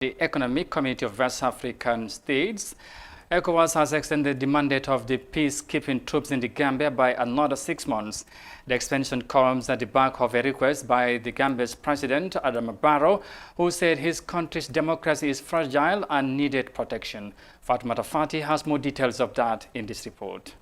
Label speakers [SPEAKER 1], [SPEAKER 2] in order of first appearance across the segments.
[SPEAKER 1] The Economic Community of West African States, Ecowas has extended the mandate of the peacekeeping troops in the Gambia by another 6 months. The extension comes at the back of a request by the Gambia's President, Adama Barrow, who said his country's democracy is fragile and needed protection. Fatmata Fati has more details of that in this report.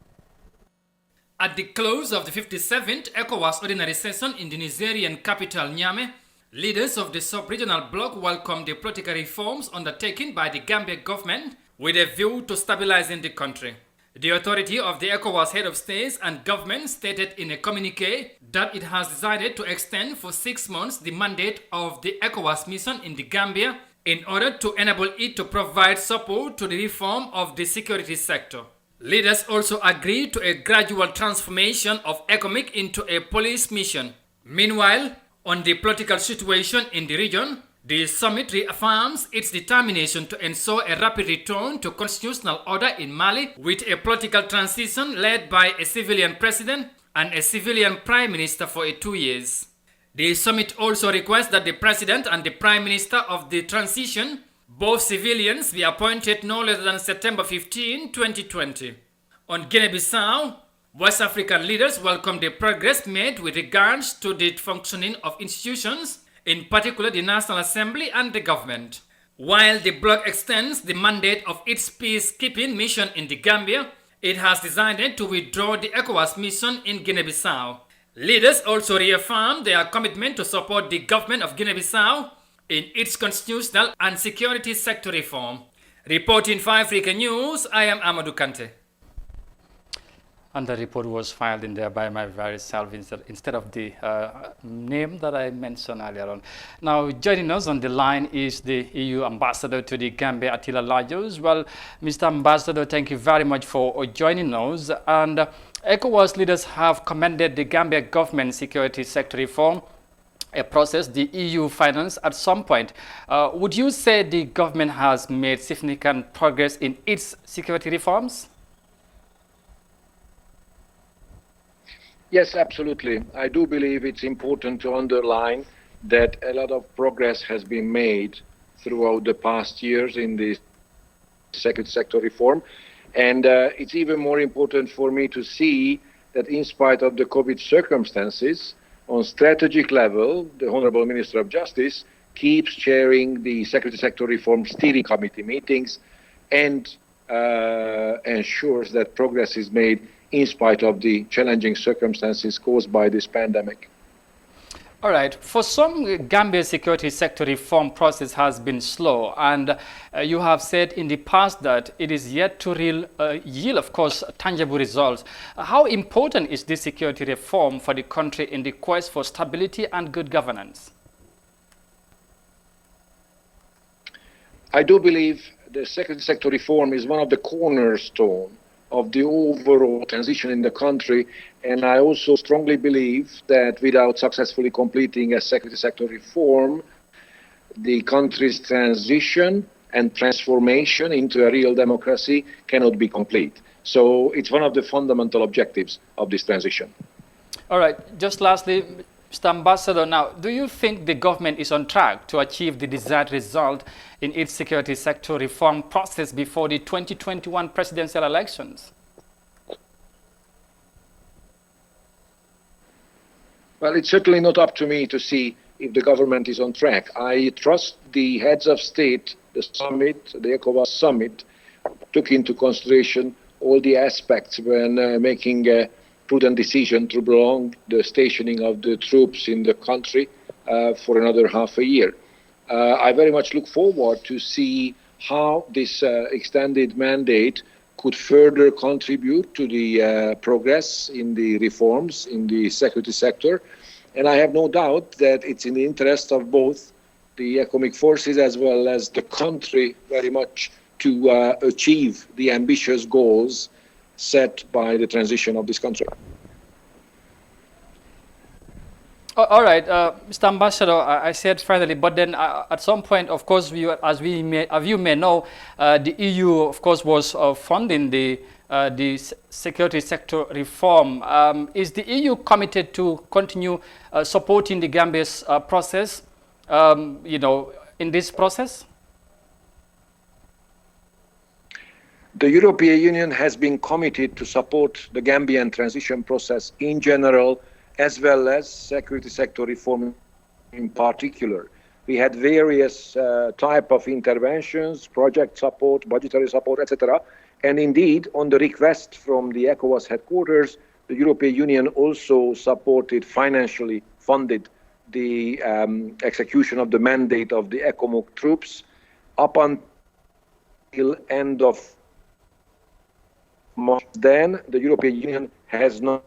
[SPEAKER 2] At the close of the 57th ECOWAS Ordinary Session in the Nigerian capital Niamey, leaders of the sub-regional bloc welcomed the political reforms undertaken by the Gambia government with a view to stabilizing the country. The authority of the ECOWAS head of states and government stated in a communique that it has decided to extend for 6 months the mandate of the ECOWAS mission in the Gambia in order to enable it to provide support to the reform of the security sector. Leaders also agreed to a gradual transformation of Ecomig into a police mission. Meanwhile, on the political situation in the region, the summit reaffirms its determination to ensure a rapid return to constitutional order in Mali with a political transition led by a civilian president and a civilian prime minister for 2 years. The summit also requests that the president and the prime minister of the transition, both civilians, be appointed no later than September 15, 2020. On Guinea-Bissau, West African leaders welcomed the progress made with regards to the functioning of institutions, in particular the National Assembly and the government. While the bloc extends the mandate of its peacekeeping mission in the Gambia, it has decided to withdraw the ECOWAS mission in Guinea-Bissau. Leaders also reaffirmed their commitment to support the government of Guinea-Bissau in its constitutional and security sector reform. Reporting for Africa News, I am Amadou Kante.
[SPEAKER 1] And the report was filed in there by my very self instead of the name that I mentioned earlier on. Now, joining us on the line is the EU ambassador to the Gambia, Attila Lajos. Well, Mr. Ambassador, thank you very much for joining us. And ECOWAS leaders have commended the Gambia government security sector reform, a process the EU financed at some point. Would you say the government has made significant progress in its security reforms?
[SPEAKER 3] Yes, absolutely. I do believe it's important to underline that a lot of progress has been made throughout the past years in the security sector reform. And it's even more important for me to see that in spite of the COVID circumstances, on strategic level, the Honorable Minister of Justice keeps chairing the security sector reform steering committee meetings and ensures that progress is made in spite of the challenging circumstances caused by this pandemic.
[SPEAKER 1] All right. For some, Gambia's security sector reform process has been slow, and you have said in the past that it is yet to yield, of course, tangible results. How important is this security reform for the country in the quest for stability and good governance?
[SPEAKER 3] I do believe the security sector reform is one of the cornerstones of the overall transition in the country, and I also strongly believe that without successfully completing a security sector reform, the country's transition and transformation into a real democracy cannot be complete. So it's one of the fundamental objectives of this transition.
[SPEAKER 1] All right, just lastly, Mr. Ambassador, now, do you think the government is on track to achieve the desired result in its security sector reform process before the 2021 presidential elections?
[SPEAKER 3] Well, it's certainly not up to me to see if the government is on track. I trust the heads of state, the summit, the ECOWAS summit, took into consideration all the aspects when making a prudent decision to prolong the stationing of the troops in the country for another half a year. I very much look forward to see how this extended mandate could further contribute to the progress in the reforms in the security sector. And I have no doubt that it's in the interest of both the Ecomig forces as well as the country very much to achieve the ambitious goals set by the transition of this country.
[SPEAKER 1] All right, Mr. Ambassador, I said finally, but then at some point, of course, as you may know, the EU, of course, was funding the security sector reform. Is the EU committed to continue supporting the Gambia's process, in this process?
[SPEAKER 3] The European Union has been committed to support the Gambian transition process in general, as well as security sector reform in particular. We had various type of interventions, project support, budgetary support, etc. And indeed, on the request from the Ecowas headquarters, the European Union also supported, financially funded the execution of the mandate of the Ecomig troops up until end of March. Then the European Union has not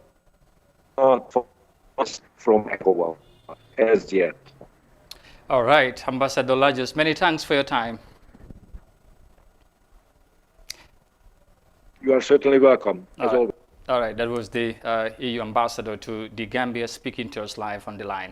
[SPEAKER 3] funds from Ecowas as yet.
[SPEAKER 1] All right, Ambassador Lajos, many thanks for your time.
[SPEAKER 3] You are certainly welcome, as always.
[SPEAKER 1] All right, that was the EU ambassador to the Gambia speaking to us live on the line.